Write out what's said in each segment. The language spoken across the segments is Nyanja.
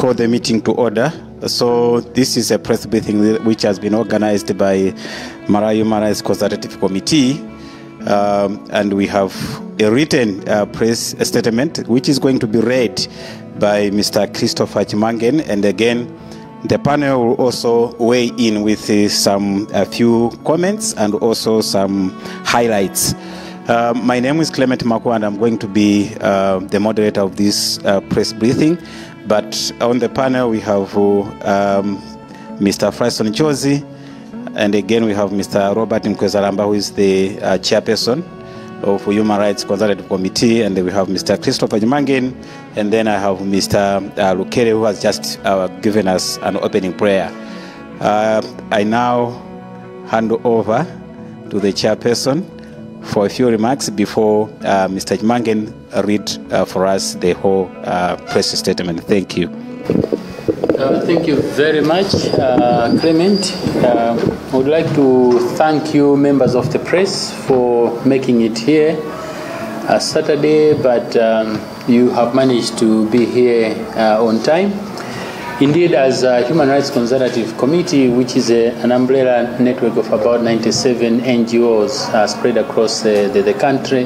call the meeting to order. So this is a press briefing which has been organized by Malawi Human Rights Consultative Committee, and we have a written press statement which is going to be read by Mr. Christopher Chimangen, and again the panel will also weigh in with a few comments and also some highlights. My name is Clement Mako, and I'm going to be the moderator of this press briefing. But on the panel we have Mr. Fryson Chozi, and again we have Mr. Robert Mkwezalamba, who is the chairperson of Human Rights Consultative Committee, and then we have Mr. Christopher Chimangen, and then I have Mr. Lukere, who has just given us an opening prayer. I now hand over to the chairperson for a few remarks before Mr. Chimangen read for us the whole press statement. Thank you. Thank you very much, Clement. I would like to thank you, members of the press, for making it here Saturday, but you have managed to be here on time. Indeed, as a Human Rights Consultative Committee, which is an umbrella network of about 97 NGOs spread across the country,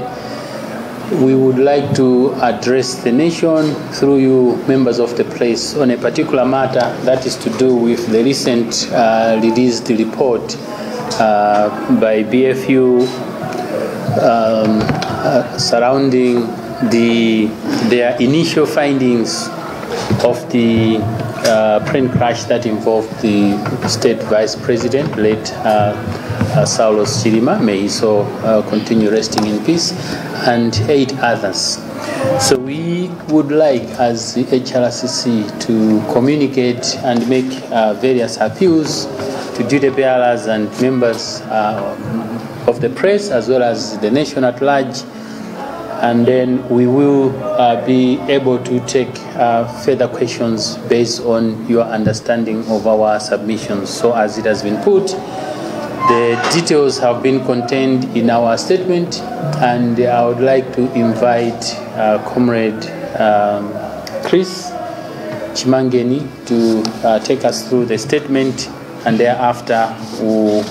we would like to address the nation through you, members of the press, on a particular matter that is to do with the recent released report by BFU surrounding their initial findings of the plane crash that involved the state vice president, late Saulos Chilima, may he so continue resting in peace, and 8 others. So we would like, as the HRCC, to communicate and make various appeals to duty bearers and members of the press, as well as the nation at large, and then we will be able to take further questions based on your understanding of our submissions. So as it has been put, the details have been contained in our statement, and I would like to invite Comrade Chris Chimangeni to take us through the statement, and thereafter we'll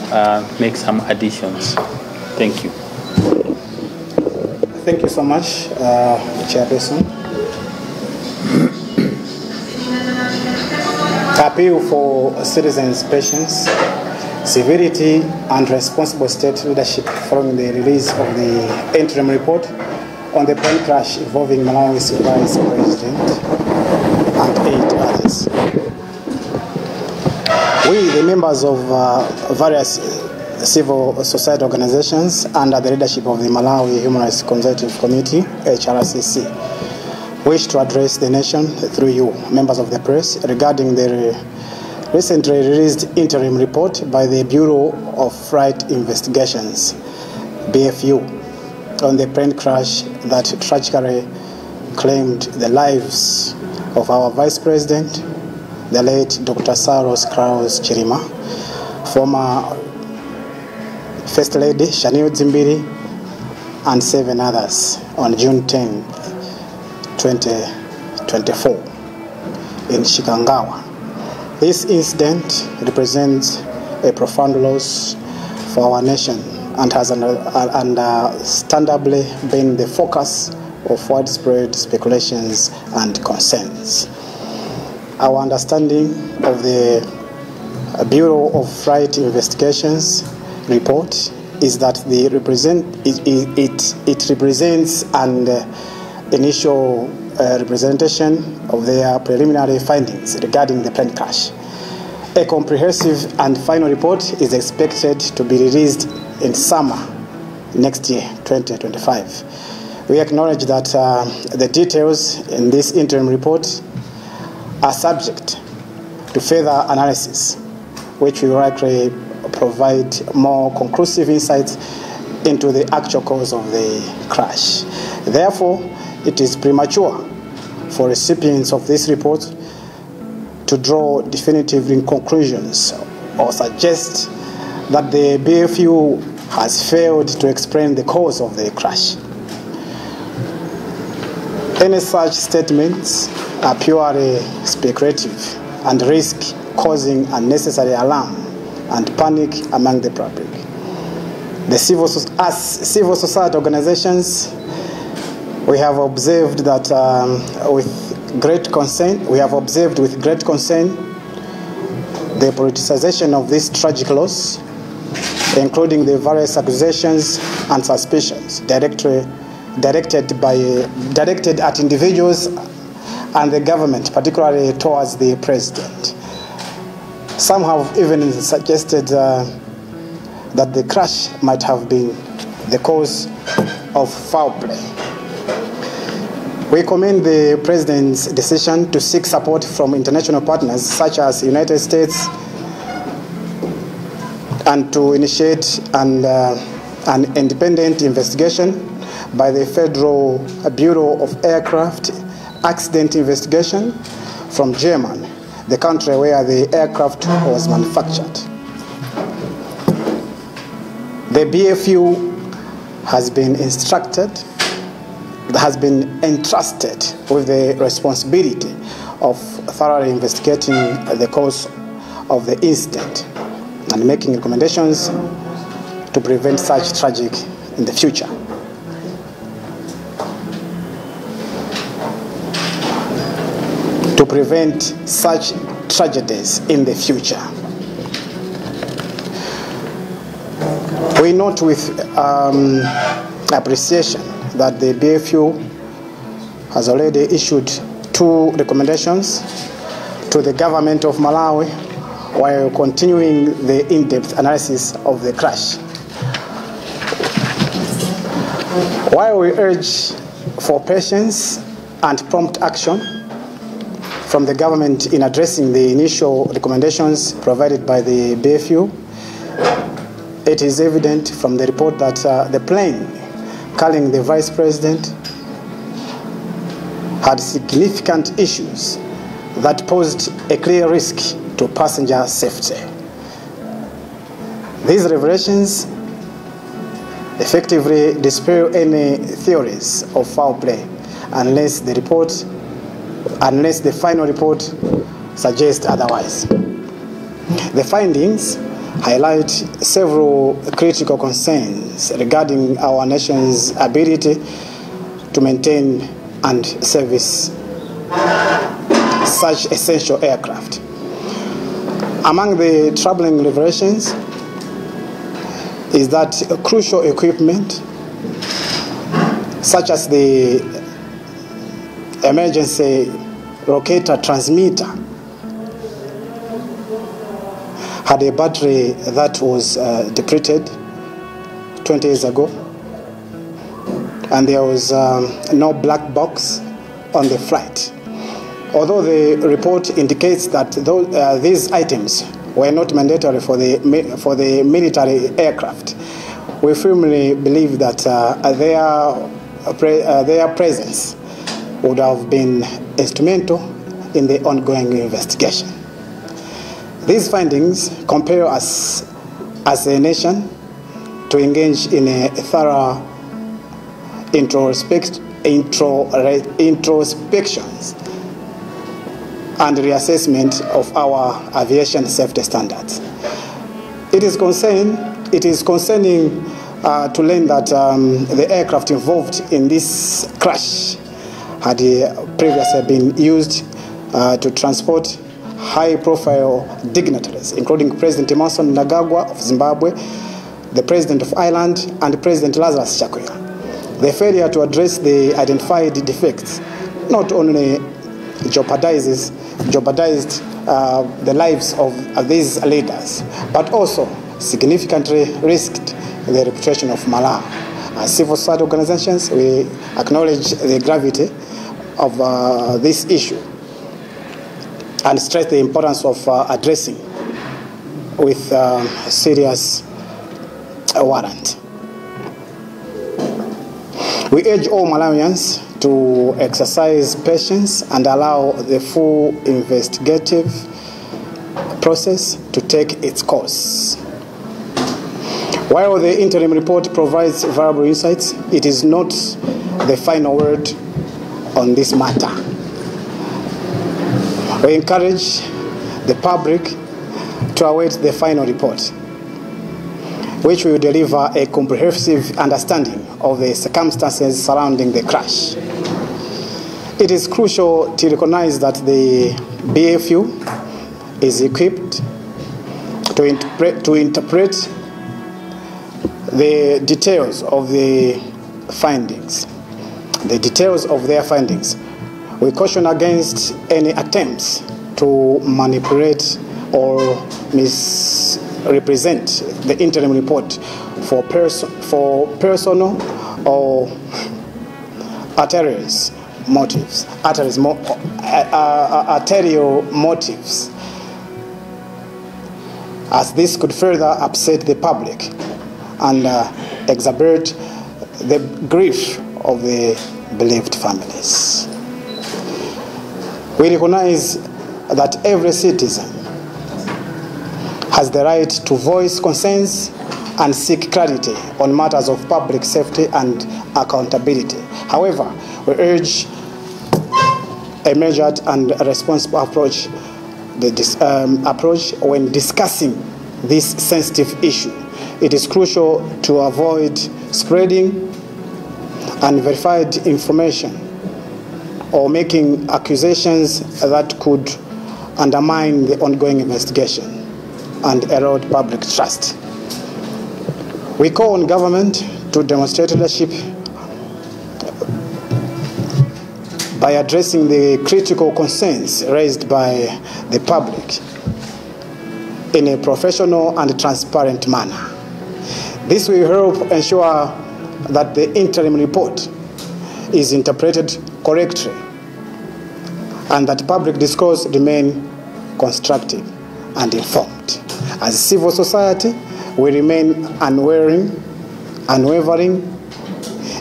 make some additions. Thank you. Thank you so much, Chairperson. Appeal for citizens' patience, civility, and responsible state leadership following the release of the interim report on the plane crash involving Malawi's vice president and 8 others. We, the members of various civil society organizations under the leadership of the Malawi Human Rights Consultative Committee, HRCC, wish to address the nation through you, members of the press, regarding the recently released interim report by the Bureau of Flight Investigations, BFU, on the plane crash that tragically claimed the lives of our Vice President, the late Dr. Saulos Chilima, former First Lady Shaniu Zimbiri, and 7 others on June 10, 2024 in Shikangawa. This incident represents a profound loss for our nation and has understandably been the focus of widespread speculations and concerns. Our understanding of the Bureau of Flight Investigations report is that it represents an initial representation of their preliminary findings regarding the plane crash. A comprehensive and final report is expected to be released in summer next year, 2025. We acknowledge that the details in this interim report are subject to further analysis, which will likely provide more conclusive insights into the actual cause of the crash. Therefore, it is premature for recipients of this report to draw definitive conclusions or suggest that the BFU has failed to explain the cause of the crash. Any such statements are purely speculative and risk causing unnecessary alarm and panic among the public. As civil society organizations, we have observed that with great concern the politicization of this tragic loss, including the various accusations and suspicions directed at individuals and the government, particularly towards the president. Some have even suggested that the crash might have been the cause of foul play. We commend the President's decision to seek support from international partners such as the United States and to initiate an independent investigation by the Federal Bureau of Aircraft Accident Investigation from Germany, the country where the aircraft was manufactured. The BFU has been entrusted with the responsibility of thoroughly investigating the cause of the incident and making recommendations to prevent such tragic in the future. To prevent such tragedies in the future. We note with appreciation that the BFU has already issued 2 recommendations to the government of Malawi while continuing the in-depth analysis of the crash. While we urge for patience and prompt action from the government in addressing the initial recommendations provided by the BFU, it is evident from the report that the plane carrying the Vice President had significant issues that posed a clear risk to passenger safety. These revelations effectively dispel any theories of foul play unless the final report suggests otherwise. The findings highlight several critical concerns regarding our nation's ability to maintain and service such essential aircraft. Among the troubling revelations is that crucial equipment, such as the emergency locator transmitter, had a battery that was depleted 20 years ago, and there was no black box on the flight. Although the report indicates that these items were not mandatory for the military aircraft, we firmly believe that their presence would have been instrumental in the ongoing investigation. These findings compel us as a nation to engage in a thorough introspections and reassessment of our aviation safety standards. It is concerning to learn that the aircraft involved in this crash had previously been used to transport high-profile dignitaries, including President Emmerson Mnangagwa of Zimbabwe, the President of Ireland, and President Lazarus Chakwera. The failure to address the identified defects not only jeopardized the lives of these leaders, but also significantly risked the reputation of Malawi. As civil society organizations, we acknowledge the gravity of this issue and stress the importance of addressing with serious warrant. We urge all Malawians to exercise patience and allow the full investigative process to take its course. While the interim report provides valuable insights, it is not the final word on this matter. We encourage the public to await the final report, which will deliver a comprehensive understanding of the circumstances surrounding the crash. It is crucial to recognize that the BFU is equipped to interpret the details of the findings. The details of their findings. We caution against any attempts to manipulate or misrepresent the interim report for personal or arterial motives, as this could further upset the public and exacerbate the grief of the bereaved families. We recognize that every citizen has the right to voice concerns and seek clarity on matters of public safety and accountability. However, we urge a measured and responsible approach when discussing this sensitive issue. It is crucial to avoid spreading unverified information or making accusations that could undermine the ongoing investigation and erode public trust. We call on government to demonstrate leadership by addressing the critical concerns raised by the public in a professional and transparent manner. This will help ensure that the interim report is interpreted correctly and that public discourse remain constructive and informed. As civil society, we remain unwavering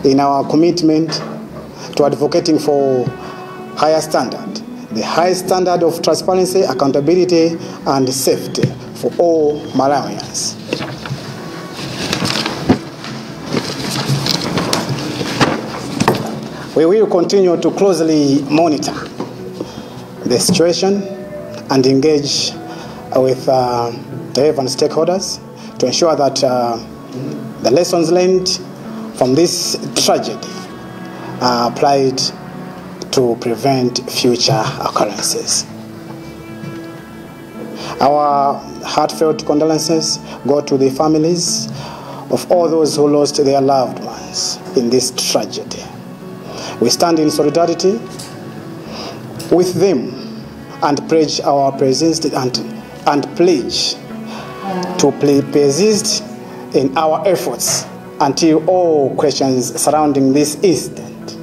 in our commitment to advocating for higher standard, the highest standard of transparency, accountability, and safety for all Malawians. We will continue to closely monitor the situation and engage with the relevant stakeholders to ensure that the lessons learned from this tragedy are applied to prevent future occurrences. Our heartfelt condolences go to the families of all those who lost their loved ones in this tragedy. We stand in solidarity with them and pledge our presence and pledge to persist in our efforts until all questions surrounding this incident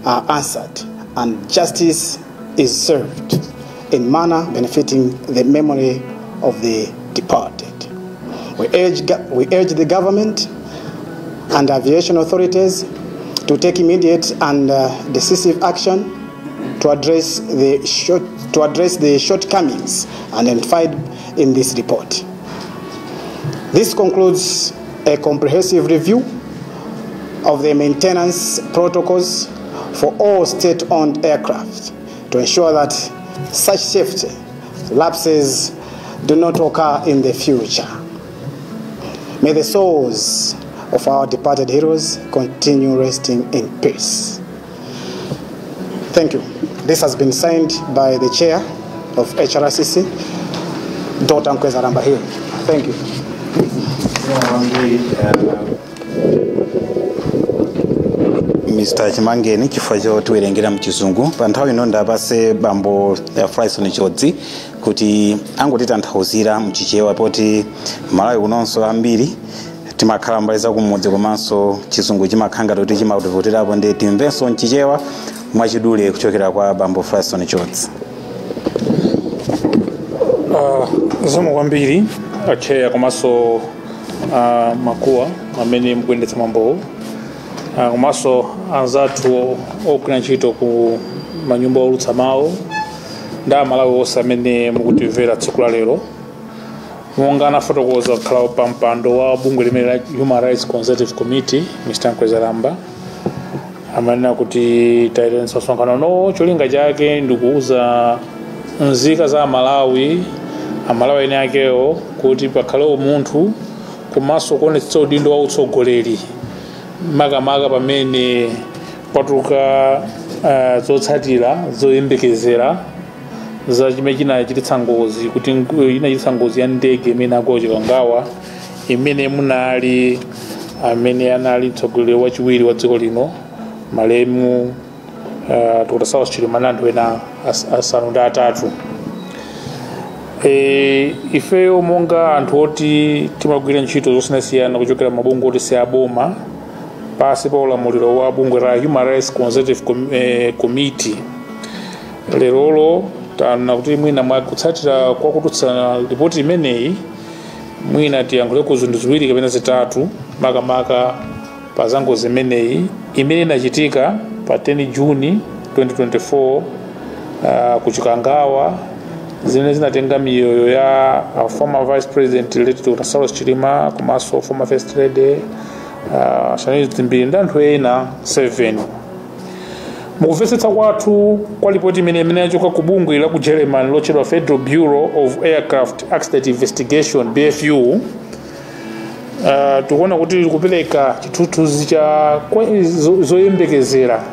are answered and justice is served in manner benefiting the memory of the departed. We urge the government and aviation authorities to take immediate and decisive action to address the shortcomings identified in this report. This concludes a comprehensive review of the maintenance protocols for all state-owned aircraft to ensure that such safety lapses do not occur in the future. May the souls of our departed heroes continue resting in peace. Thank you. This has been signed by the chair of HRCC, Dr. Nkwezaramba here. Thank you. Mr. Chimangeni chifukwa chotiwerengera mchizungu pa nthawi ino ndapase bambo Fryson Chodzi kuti angotitanthauzira mchichewa poti Malawi kunonso ambiri timakhala mbali za kumudzi komanso chizungu chimakhanga kuti chimakutivutirapo ndi timvenso mchichewa mwachidule kuchokera kwa bambo Fryson Chodzi. Zomwe kwambiri acheya komanso makuwa amene mukuyendetsa mambowo komanso anzathu ogwira ntchito ku manyumba olutsa mawu ndi Amalawi onse amene mukutimvera tsiku la lero. Monga anafotokoza kukhala pa mpando wa bungwe limene la Human Rights Consultative Committee, Mr. Nkwezaramba, amanena kuti tayilenso msonkhano no cholinga chake ndikuuza nzika za Malawi amalawi ene akewo kuti pakhale umunthu komanso kuonetsa udindo wa utsogoleri makamaka pamene patuka zotsatira zoyembekezera za chimene chinachititsa ngozi kuti inachititsa ngozi ya ndege imene agocheka ngawa imene munali amene anali mtsogoleri wachiwiri wa dziko lino malemu Dr. South Chilimani anthu ena asanu ndi atatu. Ifeyo monga anthu oti timagwira ntchito zosiyanasiyana kuchokera mabungwe oti siaboma pasi pa ulamuliro wa bungwe la Human Rights Consultative Committee, lerolo taona kuti mwina mwakutsatira kwa kutulutsa ripoti imeneyi mwina tiyankhule ku zinthu ziwiri kapena zitatu makamaka pa za ngozi imeneyi imene inachitika pa 10 Juni 2024 kucheka ngawa zimene zinatenga miyoyo ya former Vice President Dr. South Chilimani komanso former First Lady Zimbiri ndi anthu ena 7. Mukumvetsetsa kwathu kwa ripoti imene yachoka ku bungwe la ku Germany lotchedwa Federal Bureau of Aircraft Accident Investigation BFU, tikuona kuti kupereka chithunzi cha zoyembekezera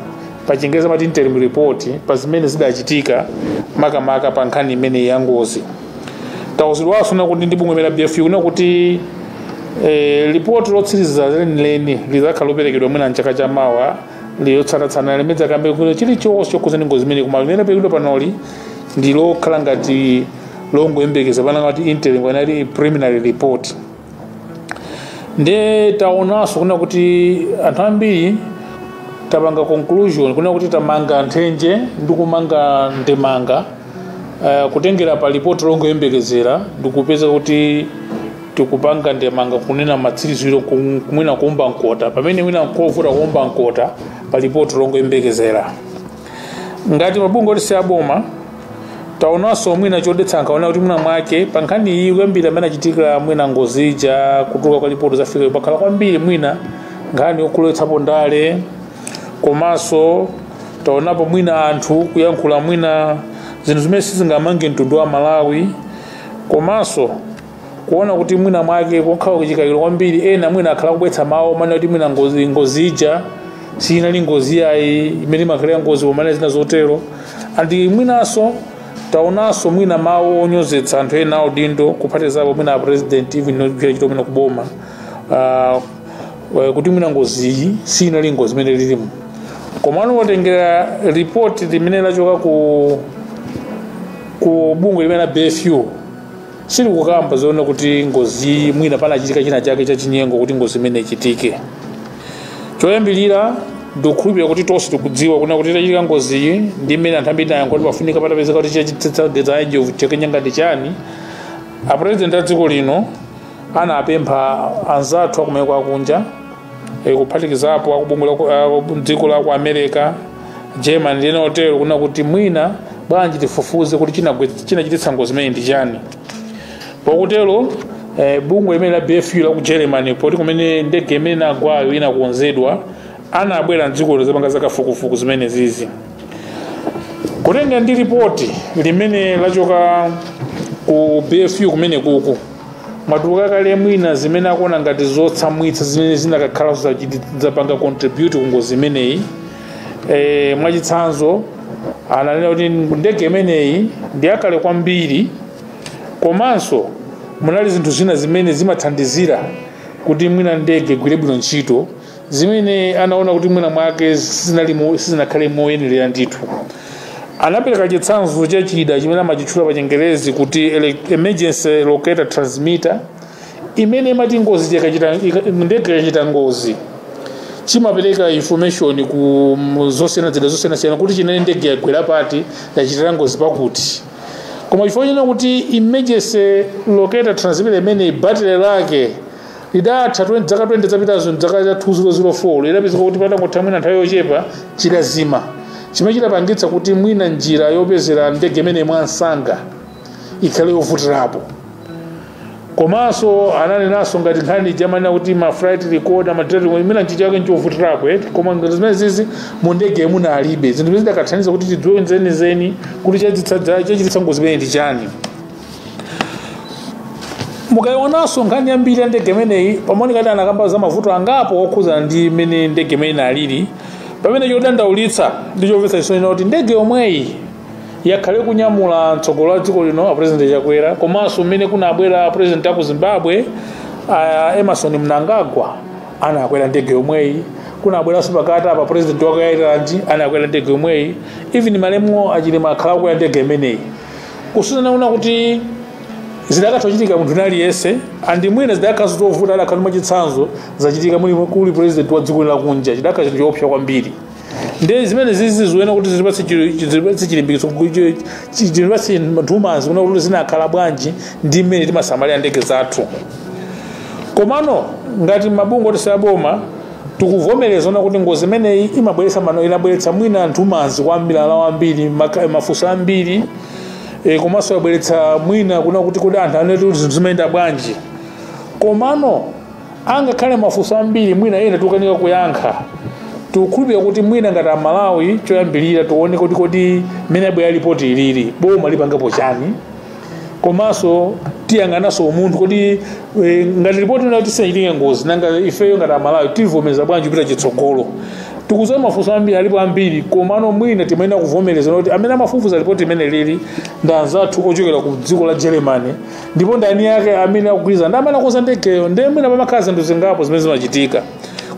pa Chingereza mati interim report pa zimene zidachitika makamaka pa nkhani imene ya ngozi. Tawuzidwanso kuti ndi bungwe la BFU kuna kuti report lotsiriza lenileni lizakhala loperekedwa mwina mchaka cha mawa liyotsalatsana limedza kambe kuti chilichonse chokhudzana ngozi imene koma limene pekedwa panoli ndi lokhala ngati longoyembekeza pana ngati interim kana preliminary report. Nde taonanso kuna kuti anthu ambiri tapanga conclusion kuna kuti tamanga nthenje ndi kumanga ndemanga kutengera pa report longoyembekezera ndikupeza kuti tikupanga ndemanga kunena matsiriziro kumwina kuomba nkota pamene mwina nkovuta kuomba nkota pa report longoyembekezera. Ngati mabungwe oti siaboma taonanso mwina chodetsa nkaona kuti mwina mwake pa nkhani iyi kwambiri amene achitika mwina ngozi ija kutuluka kwa report zafika pakhala kwambiri mwina nkhani yokulowetsapo ndale komanso taonapo mwina anthu kuyankhula mwina zinthu zimene sizingamange mtundu wa Malawi komanso kuona kuti mwina mwake kokhala kuchikayiro kwambiri ena mwina akhala kubwetsa mawu mana kuti mwina ngozi ija sinali ngozi yayi imene imakhalira ngozi pomwe zina zotero andi mwinanso taonanso mwina mawu onyozetsa anthu ena udindo kuphatikizapo mwina president even nogwira ntchito mwina kuboma kuti mwina ngozi iyi sinali ngozi imene lilimu. Komano watengera report limene lachoka ku bungwe limene la BFU sili kukamba zoona kuti ngozi mwina panachitika china chake cha chinyengo kuti ngozi imene ichitike. Choyambirira ndikukhulupirira kuti tonse tikudziwa kuna kuti itachitika ngozi iyi ndi imene anthu ambiri nayankho kuti pafunika patapezeka kuti chachititsa design of chekenyanga ndi chani. A president a dziko lino anapempha anzathu akumene kwakunja kuphatikizapo akubungwe la dziko la ku America Germany ndi ena otero kuna kuti mwina bwanji tifufuze kuti chinachititsa ngozi imene ndi chani. Pakutero bungwe limene la BFU la ku Germany poti kumene ndege imene inagwayo inakonzedwa anabwera mdziko lozapanga zakafukufuku zimene zizi kutenga ndi ripoti limene lachoka ku BFU kumene kuku matuka kale mwina zimene akuona ngati zotsamwitsa zimene zinakakhala zapanga contribute ku ngozi imeneyi. Mwachitsanzo ananena kuti ndege imeneyi ndi yakale kwambiri komanso munali zinthu zina zimene zimathandizira kuti mwina ndege igwire bwino ntchito zimene anaona kuti mwina mwake sizinakhale moyenera ndithu. Anapereka chitsanzo cha chida chimene amachitchula pa Chingerezi kuti emergency locator transmitter imene imati ngozi ndege yakachita ngozi chimapereka information ku zosiyanasiyana kuti chinene ndege yagwera pati yachitira ngozi pakuti. Koma chifukwa china kuti emergency locator transmitter imene battery lake lidatha zaka 20 zapitazo zaka 2004 lidapezeka kuti patangotha mwina nthawi yochepa chidazima chimene chidapangitsa kuti mwina njira yopezera ndege imene mwansanga ikhale yovutirapo. komanso ananenaso ngati nkhani jamani kuti ma flight record amatirati imene nchichake nchofutirapo koma ngati zimene zizi mu ndege muna alibe zinthu zimene zidakathandiza kuti tidziwe nzenizeni kuti chachititsa ngozi imene ndi chani. Mukayionanso nkhani yambiri ya ndege imeneyi pamaonekati anakamba za mavuto angapo okhudzana ndi imene ndege imene inalili, pamene chodandaulitsa ndi chomvetsa chisoni kuti ndege yomweyi yakhale kunyamula mtsogolo wa dziko lino a president Chakwera, komanso mmene kunabwera president aku Zimbabwe Emerson Mnangagwa anakwera ndege yomweyi, kunabweranso pakati apa president wa Ireland anakwera ndege yomweyi, even malemu achilima akhala kukwera ndege imeneyi. Kusiyana kuti zidakatochitika munthu aliyense andi mwina zidakazo tovuta adakhala mwachitsanzo zachitika kuli president wa dziko lakunja chidakhala chinthu choopsa kwambiri. Ndi zimene zizi ziwena kuti zilipatse chilimbikitso zilipatse matumazi kuna kuti zinakhala bwanji ndi mmene timasamalira ndege zathu. Komano ngati mabungwe oti saboma tikuvomereza kuti ngozi imeneyi inabweretsa mwina anthumazi kwambiri wambiri mafunso ambiri, komanso yabweretsa mwina kuna kuti kodi anthu anetu zinthu zimayenda bwanji. Komano angakhale mafunso ambiri mwina ena tikukanika kuyankha, tikukhulupirira kuti mwina ngati a Malawi choyambirira tione kuti kodi mmene abwera ripoti ilili boma lipangapo chani, komanso tiyang'ananso umunthu kuti ngati ripoti ina kuti sinachitike ngozi nanga ifeyo ngati a Malawi tivomereza bwanji kupita chitsogolo. Tikuzoa mafunso ambiri alipo ambiri, komano mwina timayenera kuvomereza kuti amene amafufuza ripoti imene lili ndi anzathu ochokera ku dziko la Germany, ndipo ndani yake amene akugwirizana ndi amene akonza ndegeyo ndi mwina pamakhala zinthu zingapo zimene zimachitika,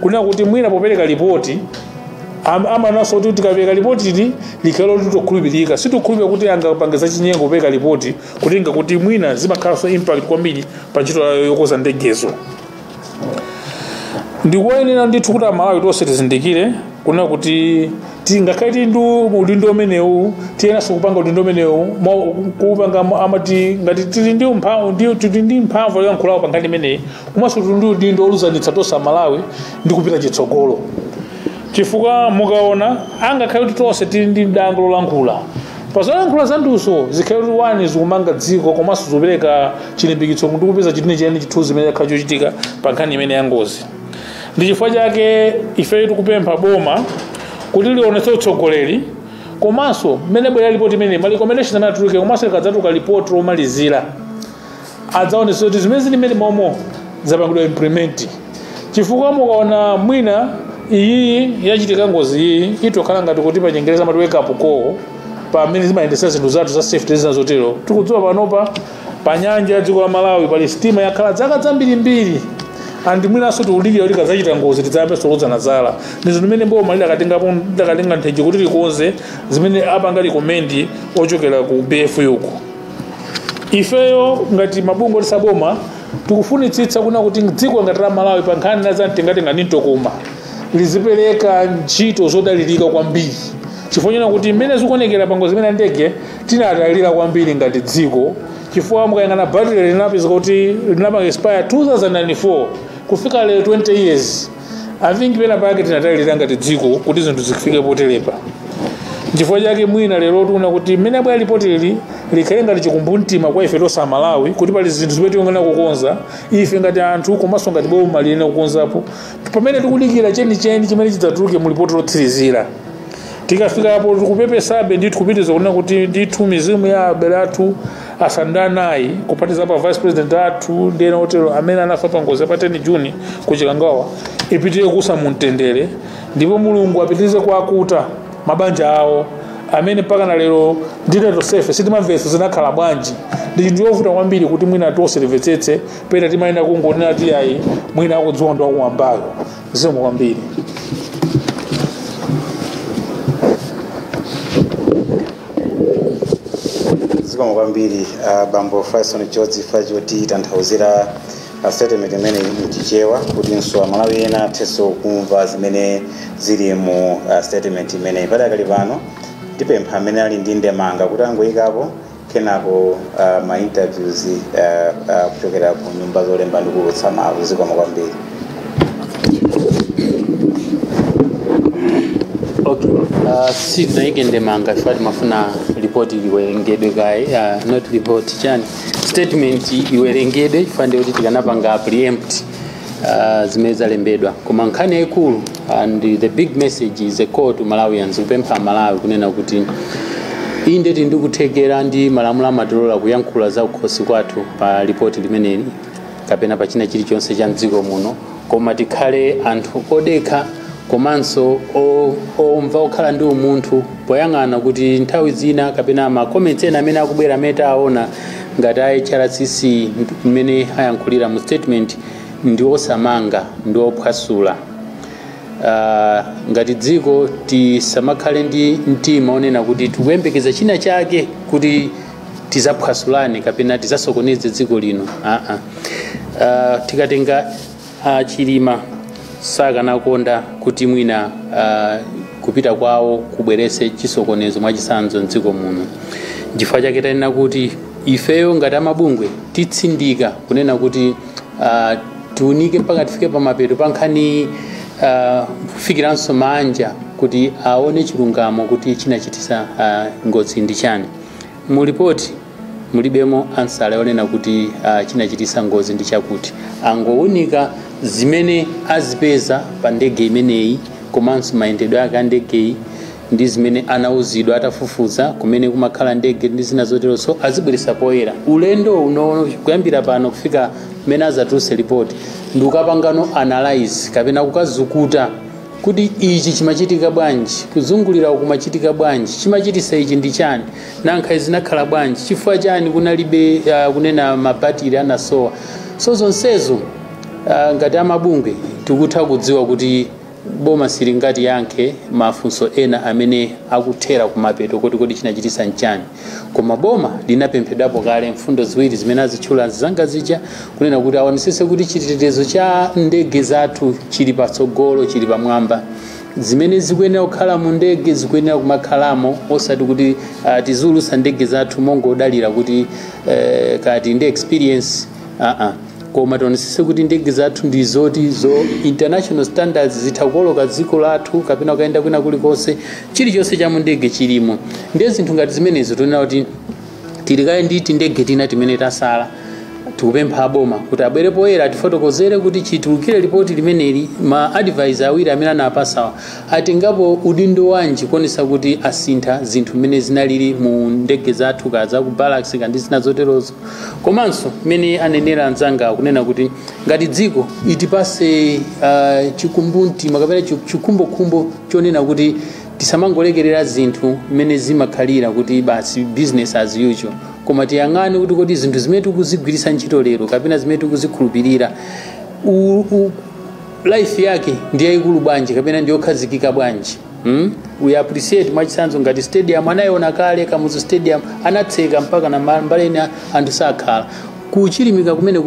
kunena kuti mwina popereka ripoti amananso kuti tikapereka ripoti ili likhale litokhulupirika, sitikukhulupirira kuti angapanga zachinyengo kupereka ripoti kutenga kuti mwina zimakhalanso impact kwambiri pa ntchito yokonza ndegezo. Ndikuyenera ndithu kuti a Malawi tonse tizindikire kunena kuti tingakhale tili ndi udindo umenewu tiyenanso kupanga udindo umenewu kupanga amati ngati tili ndi mphamvu yoyankhulawo pa nkhani imeneyi, komanso tili ndi udindo oluzanitsa tonse a Malawi ndi kupita chitsogolo. Chifukwa mukaona angakhale kuti tonse tili ndi dindo lolankhula pazolankhula zandunso zikhale kuti wani zikumanga dziko komanso zopereka chilimbikitso kuti kupeza chitini chithunzi imene yakhala chochitika pa nkhani imene ya ngozi. Ndi chifukwa chake ife tikupempha boma kuti lionetse utsogoleri, komanso mmene bwera ripoti imene ma recommendations amene atuluke komanso likadzatuka ripoti lomalizira adzaonetse kuti zimene zili mmene momwe zapangidwa implement. Chifukwa mukaona mwina iyi yachitika ngozi iyi itokhala ngati kuti pa Chingereza amati wake up call pa mmene zimayendetsa zinthu zathu za safety zina zotero. Tikudziwa panopa pa nyanja ya dziko la Malawi pali sitima yakhala zaka zambirimbiri, andi mwinanso tiulikira kuti kazachita ngozi tidzayambenso kudzana zala. Ndi zinthu zimene boma lidakatenga nthenje kuti likonze zimene apanga recommend ochokera ku BF yuko. Ifeyo ngati mabungwe tisaboma tikufunitsitsa kuna kuti dziko ngati la Malawi pa nkhani na zamtengatenga ndi mtokoma lizipereka ntchito zodalirika kwambiri, chifukwa kuti mmene zikuonekera pa ngozi imene ndege tinadalira kwambiri ngati dziko. Chifukwa mukayang'ana battery linapeza kuti linapanga expire 2004 kufika lero 20 years. I think pena pake tinadalira ngati dziko kuti zinthu zifike poterepa. Chifukwa chake mwina lero tuna kuti mmene abwera ripoti ili likhale ngati chikumbumtima kwa ife tonse a Malawi kuti pali zinthu zimene tikuyang'ana kukonza ife ngati anthu komanso ngati boma lina kukonzapo pamene tikudikira chenicheni chimene chidzatuluke mu ripoti lotsirizira. Tikafika apo tikupepesabe ndithu kupitiza kunena kuti ndithu mizimu ya abale athu asandanayi kupatiza pa vice president athu ndena otero amene anafa pa ngozi pa 10 Juni ku Chikangawa ipitire kusa mumtendere, ndipo Mulungu apitirize kuakuta mabanja awo amene mpaka na lero ndine sefe sitimamvetsa zinakhala bwanji. Ndi chinthu chovuta kwambiri kuti mwina tonse timvetsetse pena timayenda kungonena kuti ayi mwina akudziwa ndo akumwambayo zikomo kwambiri. Zikomo kwambiri bambo Faison George Fajoti tanthauzira statement imene mchichewa kuti nso Malawi ena athenso kumva zimene zili mu statement imene padakali pano tipempha amene ali ndi ndemanga kuti angoyikapo kenako ma interviews kuchokera ku nyumba zolemba ndi kulutsa mawu. Zikomo kwambiri. Okay, si naike ndemanga ifati mafuna report report iwerengedwe kai not report chani statement iwerengedwe ifande kuti tikanapanga preempt zimene zalembedwa koma nkhani yaikulu and the big message is a call to Malawians kupempha Malawi kunena kuti inde tindikuthekera ndi malamulo amatolola kuyankhula za ukhosi kwathu pa report limeneli kapena pa china chilichonse cha mdziko muno koma tikhale anthu odekha komanso omva okhala ndi umunthu poyang'ana kuti nthawi zina kapena ma comments ena amene akubwera meta aona ngati HRCC mmene ayankhulira mu statement ndi osamanga ndi ophwasula ngati dziko tisamakhale ndi mtima onena kuti tikuyembekeza china chake kuti tizaphwasulane kapena tizasokoneze dziko lino tikatenga chilima sakanakonda kuti mwina kupita kwawo kubwerese chisokonezo mwachisanzo mdziko muno chifukwa chake tanena kuti ifeyo ngati amabungwe titsindika kunena kuti tiunike mpaka tifike pa mapeto pa nkhani kufikiranso manja kuti aone chilungamo kuti chinachitisa ngozi ndi chani mu report mulibemo ansala onena kuti chinachitisa ngozi ndi chakuti angounika zimene azipeza pa ndege imeneyi komanso mayendedwe ake a ndegeyi ndi zimene anauzidwa atafufuza kumene kumakhala ndege ndi zina zoteronso azibweresa poyera ulendo uno kuyambira pano kufika mmene azatulutse report ndi ukapangano analyze kapena kukazukuta kuti ichi chimachitika bwanji kuzungulira kumachitika bwanji chimachitisa ichi ndi chani nankha zinakhala bwanji chifukwa chani kunalibe kunena mapatiri anasowa so zonsezo ngati amabungwe tikutha kudziwa kuti boma silingati yankhe mafunso ena amene akuthera kumapeto kodi chinachitisa nchani koma boma linapemphedwapo kale mfundo ziwiri zimene azitchula zanga zija kunena kuti awanisise kuti chitetezo cha ndege zathu chili patsogolo chili pamwamba zimene zikuyenera kukhala mu ndege zikuyenera kumakhalamo osati kuti tizulusa ndege zathu mongodalira kuti kati ndi experience koma tionesese kuti ndege zathu ndi zoti international standards zitakoloka dziko lathu kapena kaenda kwina kulikonse chilichonse cha mu ndege chilimo ndiye zinthu ngati zimenezo tonena kuti tilikaye nditi ndege tina timene tasala tikupempha aboma kuti abwere poyera atifotokozere kuti chitulukire ripoti limeneli ma advisor awiri amene anapasawa atengapo udindo wanji kuonesa kuti asintha zinthu mmene zinalili mu ndege zathu kaza ku barracks kandi zina zoterozo komanso mmene anenera anzanga kunena kuti ngati dziko itipase chikumbumtima makapena chikumbokumbo chonena kuti tisamangolekerera zinthu mmene zimakhalira kuti basi business as usual koma tiyang'ane kuti kodi zinthu zimene tikuzigwirisa ntchito lero kapena zimene tikuzikhulupirira life yake ndi yayikulu bwanji kapena ndi yokhazikika bwanji we appreciate mwachisanzo ngati stadium anayiona kale Kamuzu stadium anatseka mpaka na mbaleni anthu sakhala kuchilimika kumene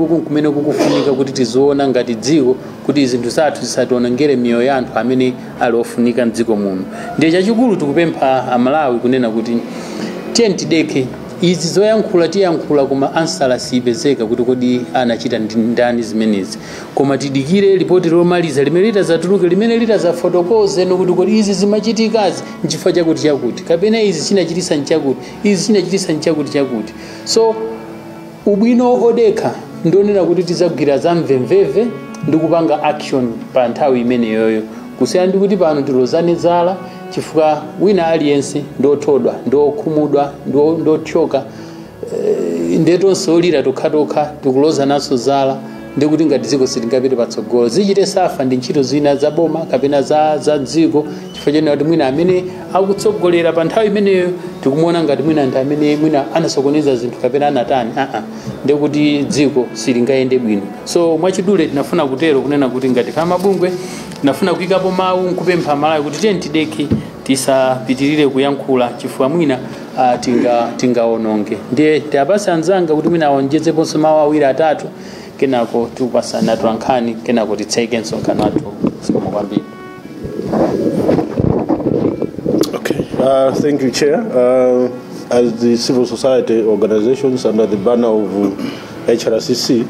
kukufunika kuti tizoona ngati dziko kuti zinthu zathu zisationongere miyoyo ya anthu amene ali ofunika mdziko muno ndiye chachikulu tikupempha amalawi kunena kuti tideke izi zoyankhula tiyankhula koma ansala sipezeka kuti kodi anachita ndani zimenezi koma tidikire ripoti lomaliza limene litazatuluke limene litazafotokoze nokuti kodi izi zimachitikazi nchifukwa chakuti kapena izi chinachitisa nchakuti izi chinachitisa nchakuti so ubwino odekha ndionera kuti tizagwira zamvemveve ndi kupanga action pa nthawi imeneyoyo kusiyana ndi kuti pano tilozane zala chifukwa wina aliyense ndothodwa ndokhumudwa ndothyoka ndetonse olira tokhatokha tikuloza naso zala ndikuti ngati dziko sitingapite patsogolo zichite safa ndi ntchito zina za boma kapena za dziko chifukwa chonena kuti mwina amene akutsogolera pa nthawi imeneyo tikumuona ngati mwina anthu amene mwina anasokoneza zinthu kapena anatani ndikuti dziko silingayende bwino so mwachidule tinafuna kutero kunena kuti ngati kama bungwe tinafuna kuyikapo mawu nkupempha Malawi kuti tideke tisapitirire kuyankhula chifukwa mwina tingaononge ndiye tiapasa anzanga kuti mwina aonjezeponso mawu awiri atatu kenako tupasana twankhani kenako titseke msonkhano wathu sikomo kwambiri. Okay, thank you, Chair. As the civil society organizations under the banner of HRCC,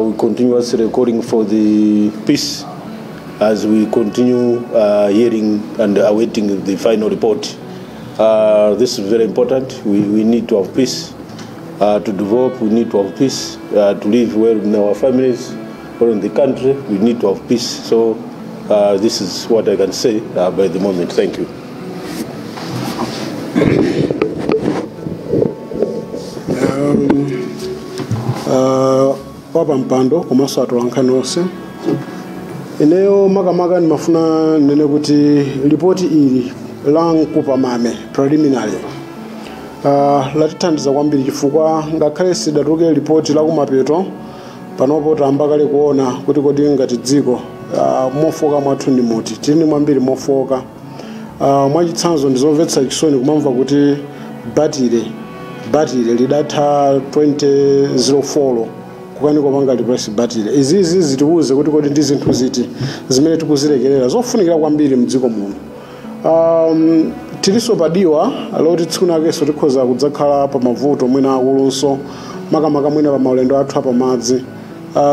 we continuously calling for the peace as we continue hearing and awaiting the final report This is very important. We need to have peace to develop. We need to have peace to live well in our families or in the country. We need to have peace. So this is what I can say by the moment. Thank you. Papa Mpando komanso atolankhani onse ineyo makamaka ndimafuna nene kuti ripoti ili la mkupamame preliminary latithandiza kwambiri chifukwa ngakhale sidatuluke ripoti la kumapeto panopo tamba kale kuona kuti kodi ngati dziko mofoka mwathu ndi muti tili mwambiri mofoka mwachitsanzo ndizomvetsa chisoni kumamva kuti batire lidatha 2004 kukanika panga lipress batire izizi zitiuze kuti kodi ndi zinthu ziti zimene tikuzilekerera zofunikira kwambiri mdziko muno. Tiliso padiwa loti tsiku nakenso tikhoza kudzakhala pa mavuto mwina akulunso makamaka mwina pa maulendo athu apamadzi.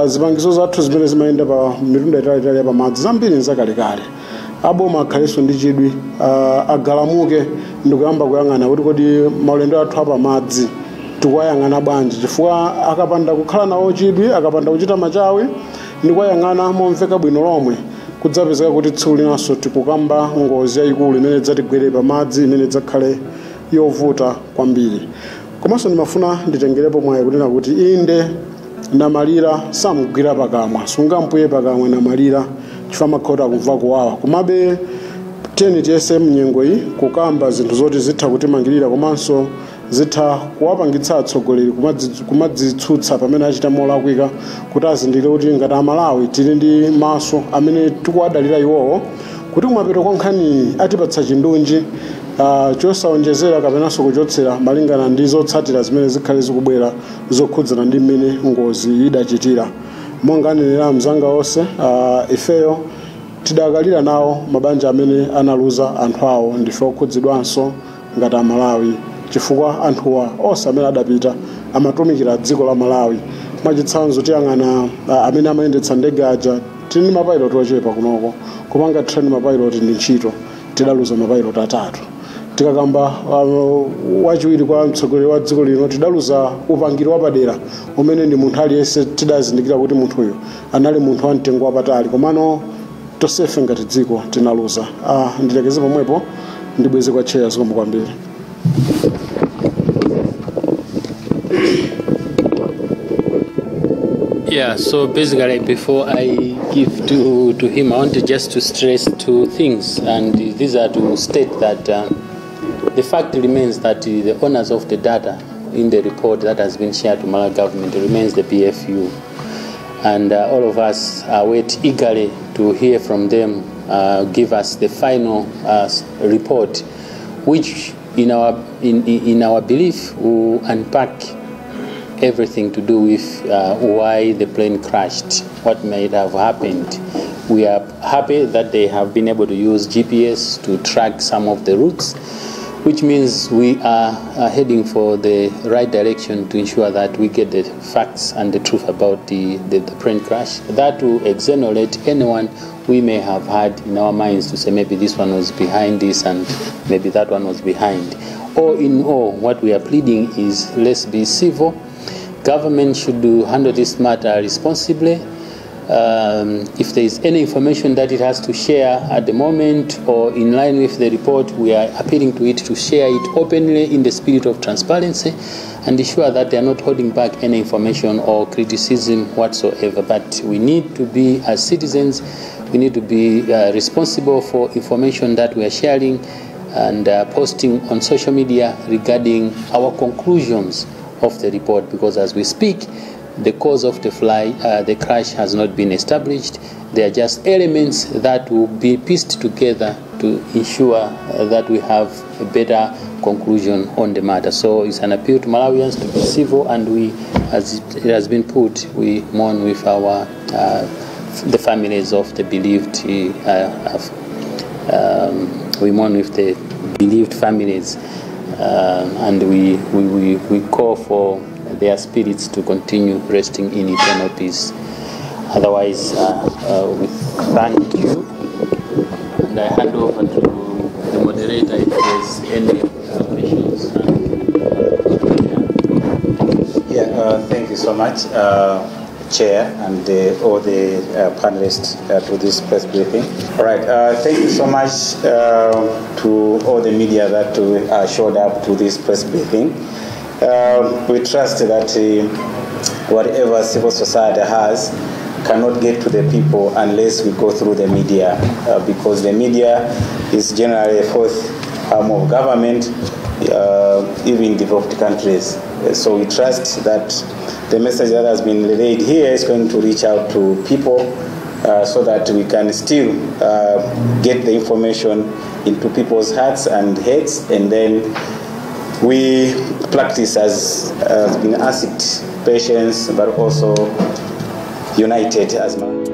Zipangizo zathu zimene zimayenda pa mitunda italiitali ya pamadzi zambiri nzakalekale aboma akhaleso ndi chidwi agalamuke ndikuyamba kuyang'ana kuti kodi maulendo athu apamadzi tikuwayang'ana bwanji chifukwa akapanda kukhala nawo chidwi akapanda kuchita machawi ndikuwayang'ana momveka bwino lomwe kudzapezeka kuti tsiku linanso tikukamba ngozi yayikulu imene idzatigwere pamadzi imene idzakhale yovuta kwambiri. Komanso ndimafuna nditengerepo mwayi kunena kuti inde namalira samugwira pakamwa sungampuye pakamwa namalira chifukwa makhota kumva kuwawa komabe tiyeni tiyese mnyengo iyi kukamba zinthu zoti zitha kutimangirira komanso zitha kuwapangitsa atsogoleri kumadzitsutsa pamene achita molakwika kuti azindikire kuti ngati Amalawi tili ndi maso amene tikuwadalira iwowo kuti kumapeto kwa nkhani atipatsa chindunji chosaonjezera kapenanso kuchotsera malingana ndi zotsatira zimene zikhale zikubwera zokhudzana ndi mmene ngozi idachitira. Monga anenera mzanga onse ifeyo tidakalira nawo mabanja amene analuza anthu awo ndife okhudzidwanso ngati Amalawi chifukwa anthuwa onse amene adapita amatumikira dziko la Malawi. Mwachitsanzo tiyang'ana amene amayendetsa ndege aja tili ndi mapiloti ochepa kunoko kupanga train mapiloti ndi ntchito tidaluza mapiloti atatu. Tikakamba wachiwiri kwa mtsogoleri wa dziko lino tidaluza upangiri wapadera umene ndi munthu aliyense tidazindikira kuti munthuyo anali munthu wa mtengo wapatali komano tosefe ngati dziko tinaluza. Ndilekeze pomwepo ndibweze kwa chair zikomo kwambiri. Yeah, so basically before I give to him, I want just to stress two things, and these are to state that the fact remains that the owners of the data in the report that has been shared to Malawi government remains the BFU, and all of us wait eagerly to hear from them, give us the final report, which in our belief will unpack everything to do with why the plane crashed, what may have happened. We are happy that they have been able to use GPS to track some of the routes, which means we are heading for the right direction to ensure that we get the facts and the truth about the plane crash. That will exonerate anyone we may have had in our minds to say maybe this one was behind this and maybe that one was behind. All in all, what we are pleading is let's be civil. Government should handle this matter responsibly. If there is any information that it has to share at the moment or in line with the report, we are appealing to it to share it openly in the spirit of transparency and ensure that they are not holding back any information or criticism whatsoever. But we need to be, as citizens, we need to be responsible for information that we are sharing and posting on social media regarding our conclusions of the report, because as we speak, the cause of the crash has not been established. They are just elements that will be pieced together to ensure that we have a better conclusion on the matter. So it's an appeal to Malawians to be civil, and we, as it has been put, we mourn with the families of the bereaved. We mourn with the bereaved families. And we call for their spirits to continue resting in eternal peace. Otherwise, we thank you, and I hand over to the moderator if there is any questions? Thank you so much, Chair, and all the panelists to this press briefing. All right, thank you so much to all the media that showed up to this press briefing. We trust that whatever civil society has cannot get to the people unless we go through the media, because the media is generally a fourth arm of government, even in developed countries. So we trust that the message that has been relayed here is going to reach out to people so that we can still get the information into people's hearts and heads, and then we practice, as has been asked, patience, but also united as well.